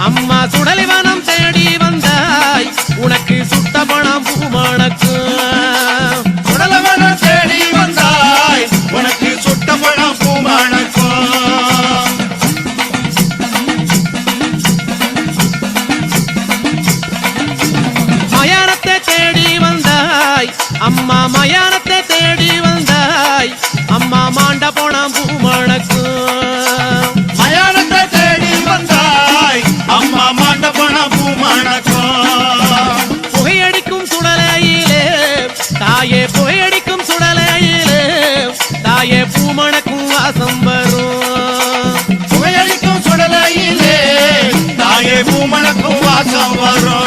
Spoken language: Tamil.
அம்மா சுடலிவனம் தேடி வந்தாய் உனக்கு சுட்ட பணம் பூமணக்கும் சுடலிவனம் தேடி வந்தாய் உனக்கு சுட்ட பணம் பூமணக்கும் மயானத்தை தேடி வந்தாய் அம்மா மயானத்தை தேடி வந்தாய் அம்மா மாண்ட போனாம் பூமணக்கும் மயானத்தை தேடி வந்தாய் அம்மா மாண்ட போனாம் பூமணக்கும் புகையடிக்கும் சுடலையிலே தாயே புகையடிக்கும் சுடலையிலே தாயே பூமணக்கும் வாசம் வரும் புகையடிக்கும் சுடலையிலே தாயே பூமணக்கும் வாசம் வரும்